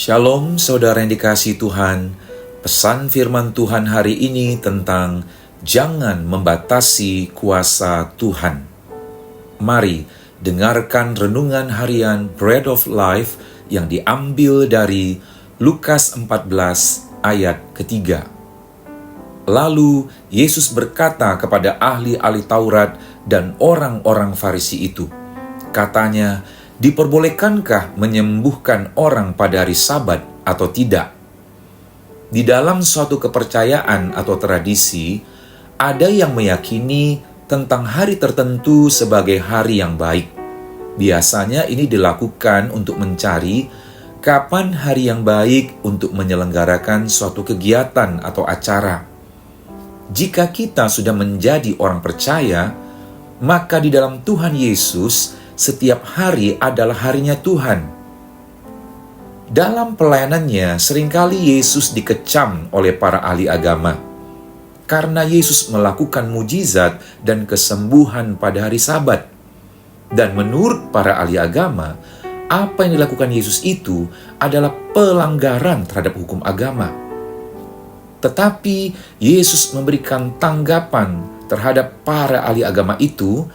Shalom saudara yang dikasihi Tuhan. Pesan firman Tuhan hari ini tentang jangan membatasi kuasa Tuhan. Mari dengarkan renungan harian Bread of Life yang diambil dari Lukas 14 ayat ketiga. Lalu Yesus berkata kepada ahli-ahli Taurat dan orang-orang Farisi itu, katanya, diperbolehkankah menyembuhkan orang pada hari Sabat atau tidak? Di dalam suatu kepercayaan atau tradisi, ada yang meyakini tentang hari tertentu sebagai hari yang baik. Biasanya ini dilakukan untuk mencari kapan hari yang baik untuk menyelenggarakan suatu kegiatan atau acara. Jika kita sudah menjadi orang percaya, maka di dalam Tuhan Yesus, setiap hari adalah harinya Tuhan. Dalam pelayanannya, seringkali Yesus dikecam oleh para ahli agama karena Yesus melakukan mujizat dan kesembuhan pada hari Sabat. Dan menurut para ahli agama, apa yang dilakukan Yesus itu adalah pelanggaran terhadap hukum agama. Tetapi Yesus memberikan tanggapan terhadap para ahli agama itu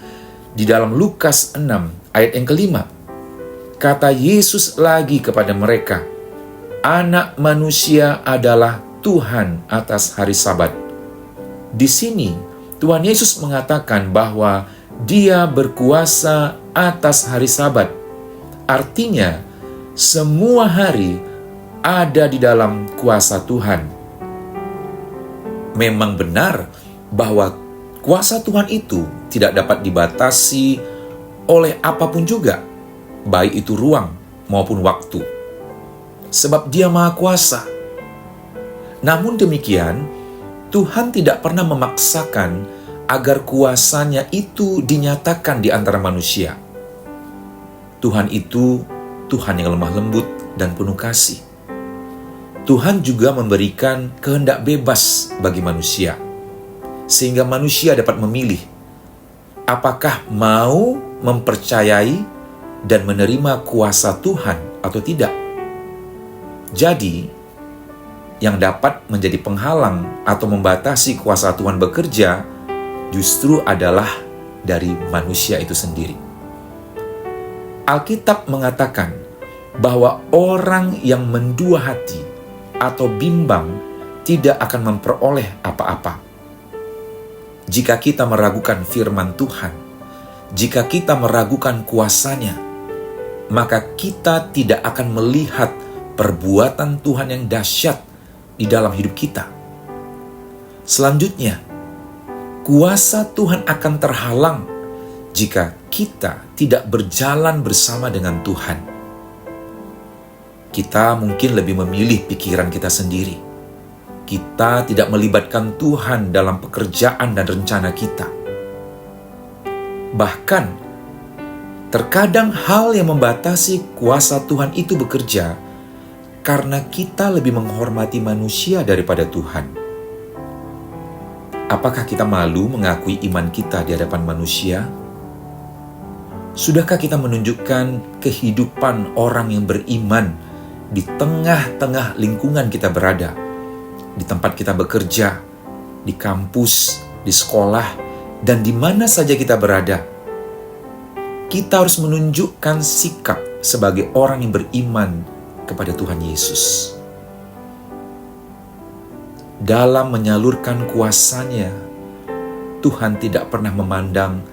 di dalam Lukas 6 ayat yang kelima. Kata Yesus lagi kepada mereka, Anak manusia adalah Tuhan atas hari Sabat. Di sini Tuhan Yesus mengatakan bahwa Dia berkuasa atas hari Sabat. Artinya, semua hari ada di dalam kuasa Tuhan. Memang benar bahwa kuasa Tuhan itu tidak dapat dibatasi oleh apapun juga, baik itu ruang maupun waktu. Sebab Dia Maha Kuasa. Namun demikian, Tuhan tidak pernah memaksakan agar kuasanya itu dinyatakan di antara manusia. Tuhan itu Tuhan yang lemah lembut dan penuh kasih. Tuhan juga memberikan kehendak bebas bagi manusia, sehingga manusia dapat memilih apakah mau mempercayai dan menerima kuasa Tuhan atau tidak. Jadi, yang dapat menjadi penghalang atau membatasi kuasa Tuhan bekerja justru adalah dari manusia itu sendiri. Alkitab mengatakan bahwa orang yang mendua hati atau bimbang tidak akan memperoleh apa-apa. Jika kita meragukan firman Tuhan, jika kita meragukan kuasanya, maka kita tidak akan melihat perbuatan Tuhan yang dahsyat di dalam hidup kita. Selanjutnya, kuasa Tuhan akan terhalang jika kita tidak berjalan bersama dengan Tuhan. Kita mungkin lebih memilih pikiran kita sendiri. Kita tidak melibatkan Tuhan dalam pekerjaan dan rencana kita. Bahkan, terkadang hal yang membatasi kuasa Tuhan itu bekerja karena kita lebih menghormati manusia daripada Tuhan. Apakah kita malu mengakui iman kita di hadapan manusia? Sudahkah kita menunjukkan kehidupan orang yang beriman di tengah-tengah lingkungan kita berada? Di tempat kita bekerja, di kampus, di sekolah, dan di mana saja kita berada. Kita harus menunjukkan sikap sebagai orang yang beriman kepada Tuhan Yesus. Dalam menyalurkan kuasanya, Tuhan tidak pernah memandang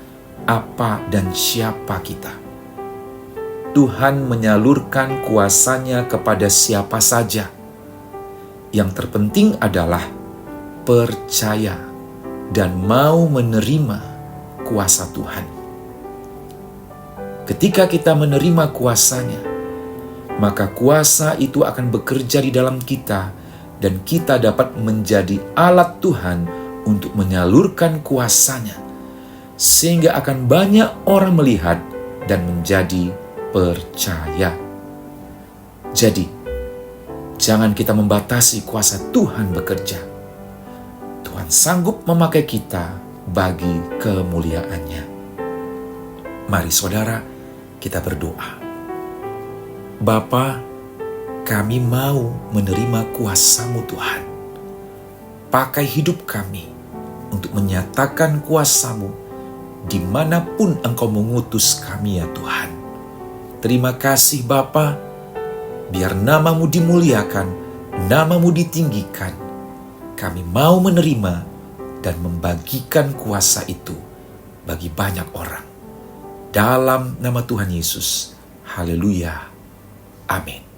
apa dan siapa kita. Tuhan menyalurkan kuasanya kepada siapa saja. Yang terpenting adalah percaya dan mau menerima kuasa Tuhan. Ketika kita menerima kuasanya, maka kuasa itu akan bekerja di dalam kita dan kita dapat menjadi alat Tuhan untuk menyalurkan kuasanya, sehingga akan banyak orang melihat dan menjadi percaya. Jadi, jangan kita membatasi kuasa Tuhan bekerja. Tuhan sanggup memakai kita bagi kemuliaan-Nya. Mari saudara, kita berdoa. Bapa, Kami mau menerima kuasa-Mu Tuhan. Pakai hidup kami untuk menyatakan kuasa-Mu dimanapun Engkau mengutus kami ya Tuhan. Terima kasih Bapa, biar nama-Mu dimuliakan, nama-Mu ditinggikan. Kami mau menerima dan membagikan kuasa itu bagi banyak orang. Dalam nama Tuhan Yesus. Haleluya. Amin.